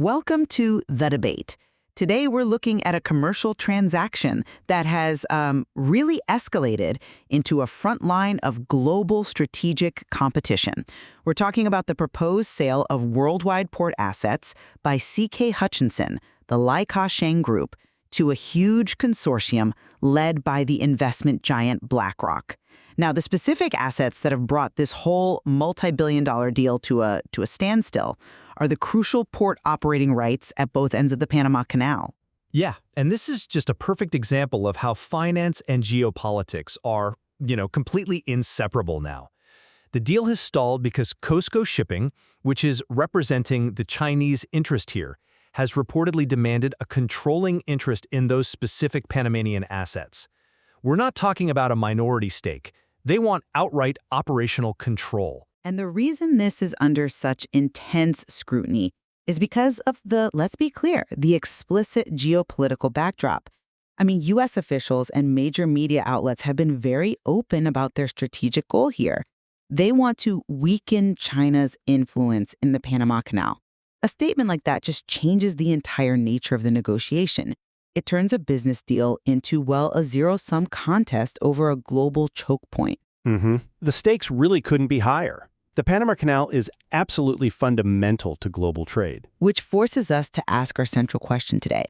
Welcome to The Debate. Today we're looking at a commercial transaction that has really escalated into a front line of global strategic competition. We're talking about the proposed sale of worldwide port assets by C.K. Hutchinson, the Lai Ka-sheng Group, to a huge consortium led by the investment giant BlackRock. Now, the specific assets that have brought this whole multi-billion-dollar deal to a standstill are the crucial port operating rights at both ends of the Panama Canal. Yeah, and this is just a perfect example of how finance and geopolitics are, completely inseparable now. The deal has stalled because COSCO Shipping, which is representing the Chinese interest here, has reportedly demanded a controlling interest in those specific Panamanian assets. We're not talking about a minority stake. They want outright operational control. And the reason this is under such intense scrutiny is because of let's be clear, the explicit geopolitical backdrop. I mean, U.S. officials and major media outlets have been very open about their strategic goal here. They want to weaken China's influence in the Panama Canal. A statement like that just changes the entire nature of the negotiation. It turns a business deal into, a zero-sum contest over a global choke point. The stakes really couldn't be higher. The Panama Canal is absolutely fundamental to global trade. Which forces us to ask our central question today.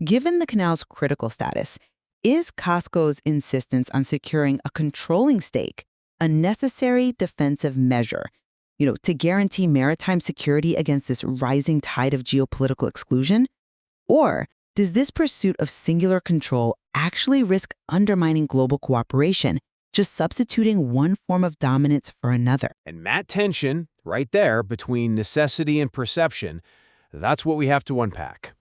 Given the canal's critical status, is COSCO's insistence on securing a controlling stake a necessary defensive measure, to guarantee maritime security against this rising tide of geopolitical exclusion? Or does this pursuit of singular control actually risk undermining global cooperation, just substituting one form of dominance for another? And that tension, right there, between necessity and perception, that's what we have to unpack.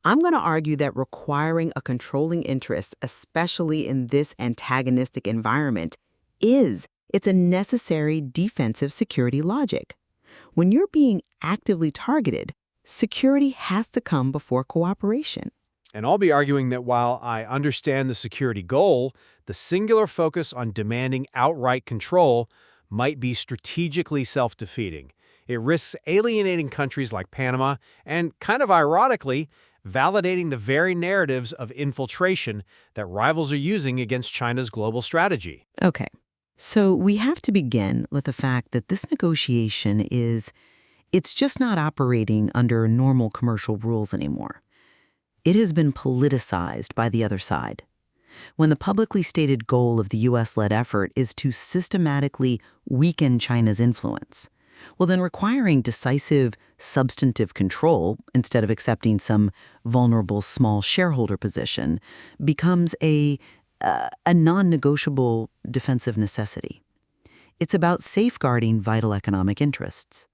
I'm going to argue that requiring a controlling interest, especially in this antagonistic environment, it's a necessary defensive security logic. When you're being actively targeted, security has to come before cooperation. And I'll be arguing that while I understand the security goal, the singular focus on demanding outright control might be strategically self-defeating. It risks alienating countries like Panama and, kind of ironically, validating the very narratives of infiltration that rivals are using against China's global strategy. Okay, so we have to begin with the fact that this negotiation it's just not operating under normal commercial rules anymore. It has been politicized by the other side. When the publicly stated goal of the U.S.-led effort is to systematically weaken China's influence, then requiring decisive, substantive control instead of accepting some vulnerable small shareholder position becomes a non-negotiable defensive necessity. It's about safeguarding vital economic interests.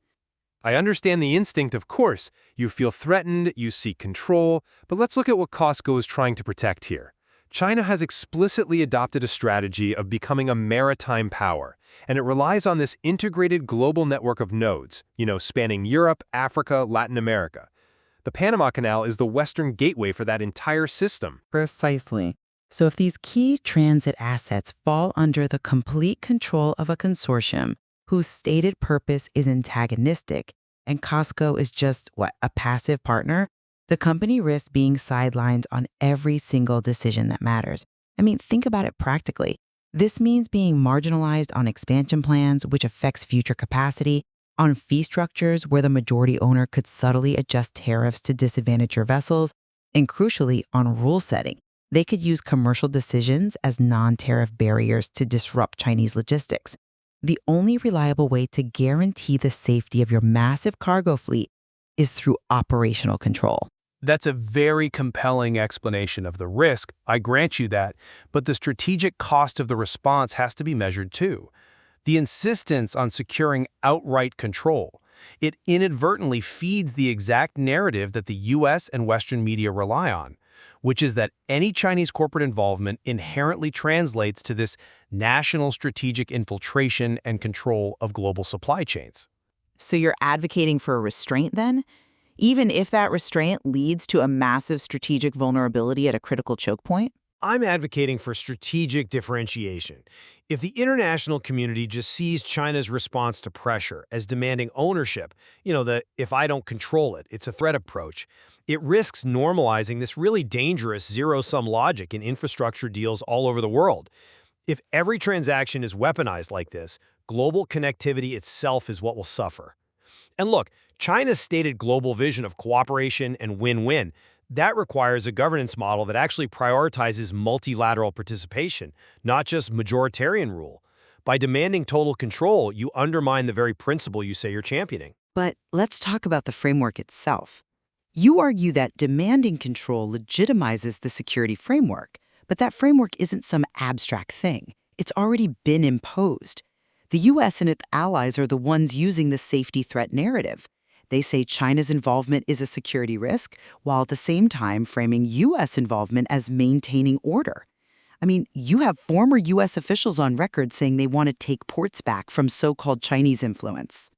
I understand the instinct, of course. You feel threatened, you seek control, but let's look at what COSCO is trying to protect here. China has explicitly adopted a strategy of becoming a maritime power, and it relies on this integrated global network of nodes, spanning Europe, Africa, Latin America. The Panama Canal is the western gateway for that entire system. Precisely. So if these key transit assets fall under the complete control of a consortium whose stated purpose is antagonistic, and COSCO is just, a passive partner, the company risks being sidelined on every single decision that matters. I mean, think about it practically. This means being marginalized on expansion plans, which affects future capacity, on fee structures where the majority owner could subtly adjust tariffs to disadvantage your vessels, and crucially, on rule setting. They could use commercial decisions as non-tariff barriers to disrupt Chinese logistics. The only reliable way to guarantee the safety of your massive cargo fleet is through operational control. That's a very compelling explanation of the risk, I grant you that, but the strategic cost of the response has to be measured too. The insistence on securing outright control, it inadvertently feeds the exact narrative that the U.S. and Western media rely on, which is that any Chinese corporate involvement inherently translates to this national strategic infiltration and control of global supply chains. So you're advocating for a restraint then? Even if that restraint leads to a massive strategic vulnerability at a critical choke point? I'm advocating for strategic differentiation. If the international community just sees China's response to pressure as demanding ownership, the "if I don't control it, it's a threat" approach, it risks normalizing this really dangerous zero-sum logic in infrastructure deals all over the world. If every transaction is weaponized like this, global connectivity itself is what will suffer. And look, China's stated global vision of cooperation and win-win, that requires a governance model that actually prioritizes multilateral participation, not just majoritarian rule. By demanding total control, you undermine the very principle you say you're championing. But let's talk about the framework itself. You argue that demanding control legitimizes the security framework, but that framework isn't some abstract thing. It's already been imposed. The U.S. and its allies are the ones using the safety threat narrative. They say China's involvement is a security risk, while at the same time framing U.S. involvement as maintaining order. I mean, you have former U.S. officials on record saying they want to take ports back from so-called Chinese influence.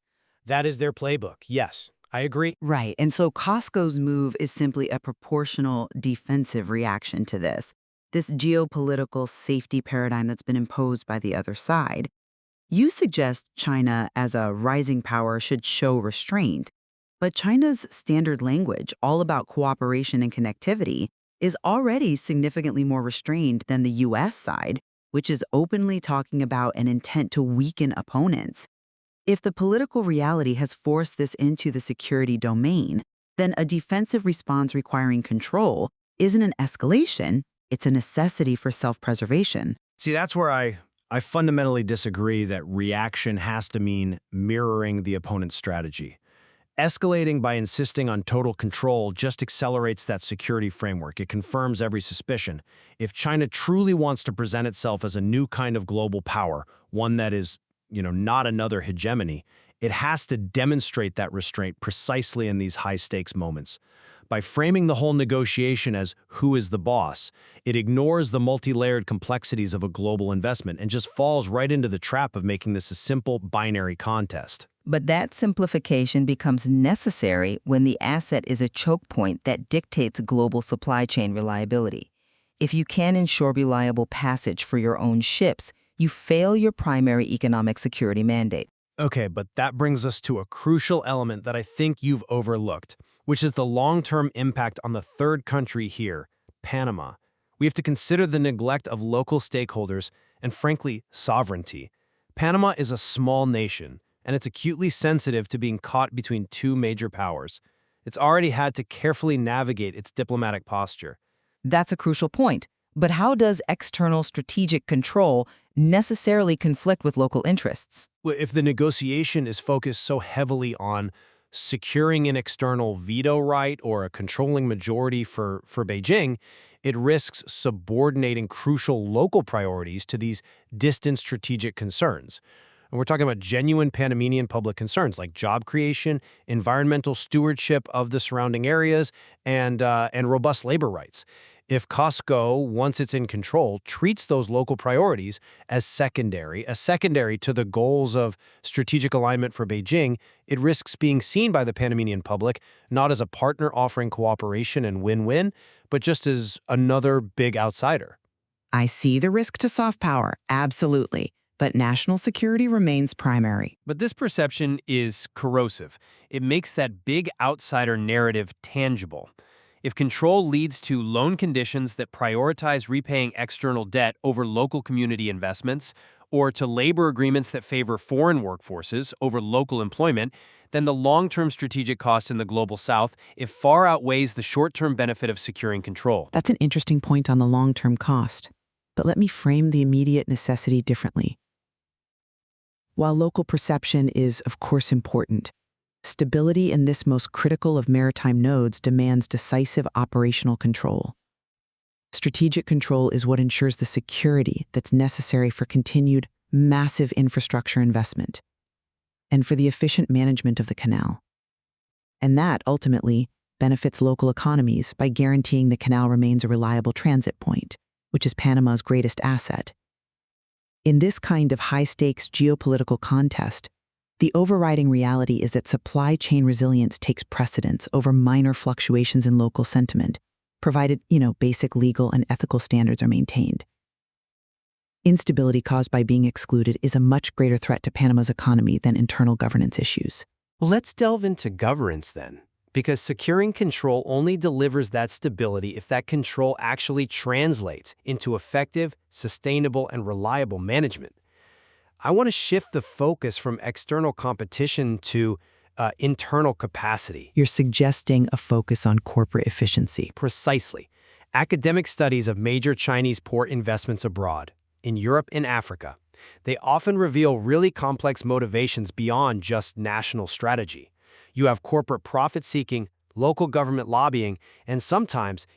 That is their playbook, yes. I agree. Right, and so Costco's move is simply a proportional defensive reaction to this geopolitical safety paradigm that's been imposed by the other side. You suggest China as a rising power should show restraint, but China's standard language, all about cooperation and connectivity, is already significantly more restrained than the U.S. side, which is openly talking about an intent to weaken opponents. If the political reality has forced this into the security domain, then a defensive response requiring control isn't an escalation, it's a necessity for self-preservation. See, that's where I fundamentally disagree that reaction has to mean mirroring the opponent's strategy. Escalating by insisting on total control just accelerates that security framework. It confirms every suspicion. If China truly wants to present itself as a new kind of global power, one that is, not another hegemony, it has to demonstrate that restraint precisely in these high-stakes moments. By framing the whole negotiation as who is the boss, it ignores the multi-layered complexities of a global investment and just falls right into the trap of making this a simple binary contest. But that simplification becomes necessary when the asset is a choke point that dictates global supply chain reliability. If you can't ensure reliable passage for your own ships, you fail your primary economic security mandate. Okay, but that brings us to a crucial element that I think you've overlooked, which is the long-term impact on the third country here, Panama. We have to consider the neglect of local stakeholders and, frankly, sovereignty. Panama is a small nation, and it's acutely sensitive to being caught between two major powers. It's already had to carefully navigate its diplomatic posture. That's a crucial point. But how does external strategic control necessarily conflict with local interests? Well, if the negotiation is focused so heavily on securing an external veto right or a controlling majority for Beijing, it risks subordinating crucial local priorities to these distant strategic concerns. And we're talking about genuine Panamanian public concerns like job creation, environmental stewardship of the surrounding areas, and robust labor rights. If Costco, once it's in control, treats those local priorities as secondary to the goals of strategic alignment for Beijing, it risks being seen by the Panamanian public not as a partner offering cooperation and win-win, but just as another big outsider. I see the risk to soft power, absolutely. But national security remains primary. But this perception is corrosive. It makes that big outsider narrative tangible. If control leads to loan conditions that prioritize repaying external debt over local community investments, or to labor agreements that favor foreign workforces over local employment, then the long-term strategic cost in the global south far outweighs the short-term benefit of securing control. That's an interesting point on the long-term cost. But let me frame the immediate necessity differently. While local perception is, of course, important, stability in this most critical of maritime nodes demands decisive operational control. Strategic control is what ensures the security that's necessary for continued massive infrastructure investment and for the efficient management of the canal. And that, ultimately, benefits local economies by guaranteeing the canal remains a reliable transit point, which is Panama's greatest asset. In this kind of high-stakes geopolitical contest, the overriding reality is that supply chain resilience takes precedence over minor fluctuations in local sentiment. provided, basic legal and ethical standards are maintained. Instability caused by being excluded is a much greater threat to Panama's economy than internal governance issues. Well, let's delve into governance then, because securing control only delivers that stability if that control actually translates into effective, sustainable, and reliable management. I want to shift the focus from external competition to internal capacity. You're suggesting a focus on corporate efficiency. Precisely. Academic studies of major Chinese port investments abroad, in Europe and Africa, they often reveal really complex motivations beyond just national strategy. You have corporate profit-seeking, local government lobbying, and sometimes,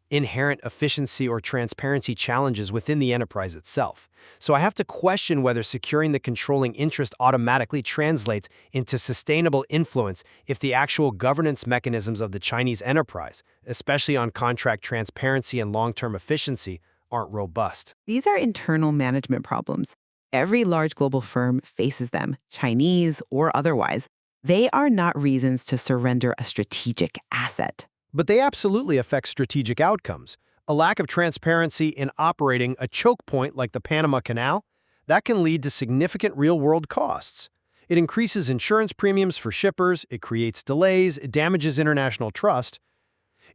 inherent efficiency or transparency challenges within the enterprise itself. So I have to question whether securing the controlling interest automatically translates into sustainable influence if the actual governance mechanisms of the Chinese enterprise, especially on contract transparency and long-term efficiency, aren't robust. These are internal management problems. Every large global firm faces them, Chinese or otherwise. They are not reasons to surrender a strategic asset. But they absolutely affect strategic outcomes. A lack of transparency in operating a choke point like the Panama Canal, that can lead to significant real-world costs. It increases insurance premiums for shippers, it creates delays, it damages international trust.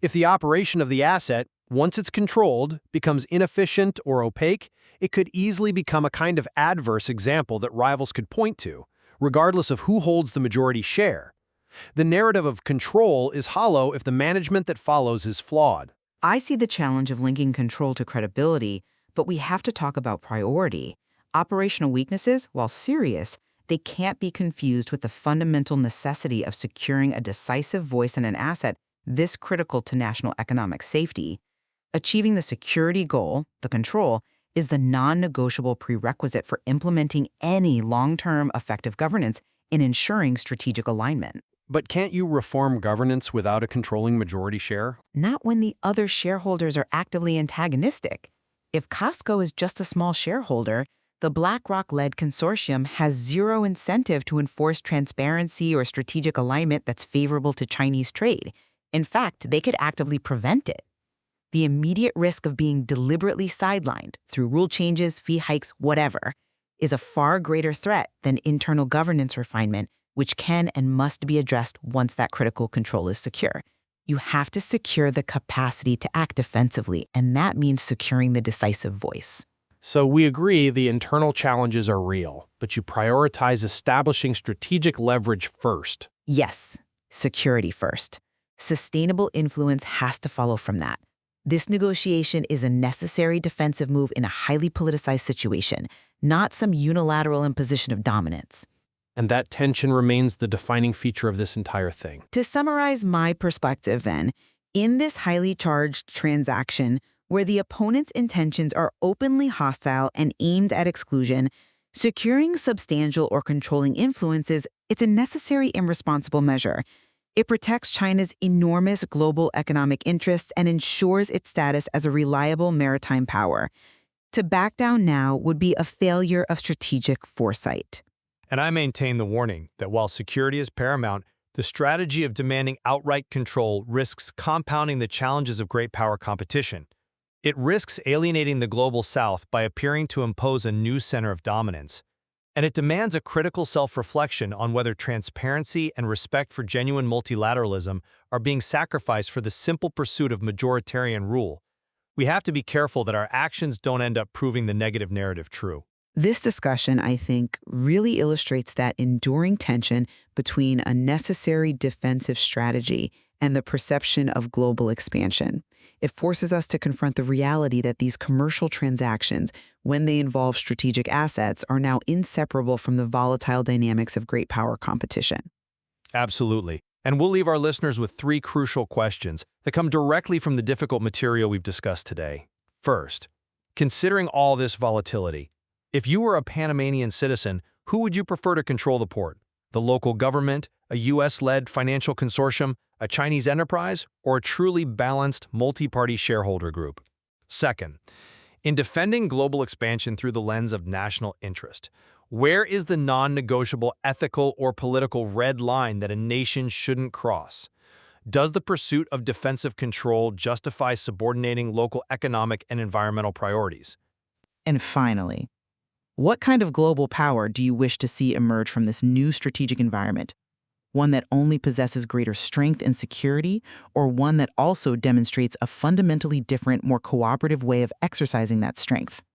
If the operation of the asset, once it's controlled, becomes inefficient or opaque, it could easily become a kind of adverse example that rivals could point to, regardless of who holds the majority share. The narrative of control is hollow if the management that follows is flawed. I see the challenge of linking control to credibility, but we have to talk about priority. Operational weaknesses, while serious, they can't be confused with the fundamental necessity of securing a decisive voice in an asset this critical to national economic safety. Achieving the security goal, the control, is the non-negotiable prerequisite for implementing any long-term effective governance in ensuring strategic alignment. But can't you reform governance without a controlling majority share? Not when the other shareholders are actively antagonistic. If Costco is just a small shareholder, the BlackRock-led consortium has zero incentive to enforce transparency or strategic alignment that's favorable to Chinese trade. In fact, they could actively prevent it. The immediate risk of being deliberately sidelined through rule changes, fee hikes, whatever, is a far greater threat than internal governance refinement, which can and must be addressed once that critical control is secure. You have to secure the capacity to act defensively, and that means securing the decisive voice. So we agree the internal challenges are real, but you prioritize establishing strategic leverage first. Yes, security first. Sustainable influence has to follow from that. This negotiation is a necessary defensive move in a highly politicized situation, not some unilateral imposition of dominance. And that tension remains the defining feature of this entire thing. To summarize my perspective then, in this highly charged transaction where the opponent's intentions are openly hostile and aimed at exclusion, securing substantial or controlling influences, it's a necessary and responsible measure. It protects China's enormous global economic interests and ensures its status as a reliable maritime power. To back down now would be a failure of strategic foresight. And I maintain the warning that while security is paramount, the strategy of demanding outright control risks compounding the challenges of great power competition. It risks alienating the global south by appearing to impose a new center of dominance. And it demands a critical self-reflection on whether transparency and respect for genuine multilateralism are being sacrificed for the simple pursuit of majoritarian rule. We have to be careful that our actions don't end up proving the negative narrative true. This discussion, I think, really illustrates that enduring tension between a necessary defensive strategy and the perception of global expansion. It forces us to confront the reality that these commercial transactions, when they involve strategic assets, are now inseparable from the volatile dynamics of great power competition. Absolutely. And we'll leave our listeners with 3 crucial questions that come directly from the difficult material we've discussed today. First, considering all this volatility, if you were a Panamanian citizen, who would you prefer to control the port? The local government, a U.S.-led financial consortium, a Chinese enterprise, or a truly balanced multi-party shareholder group? Second, in defending global expansion through the lens of national interest, where is the non-negotiable ethical or political red line that a nation shouldn't cross? Does the pursuit of defensive control justify subordinating local economic and environmental priorities? And finally, what kind of global power do you wish to see emerge from this new strategic environment? One that only possesses greater strength and security, or one that also demonstrates a fundamentally different, more cooperative way of exercising that strength?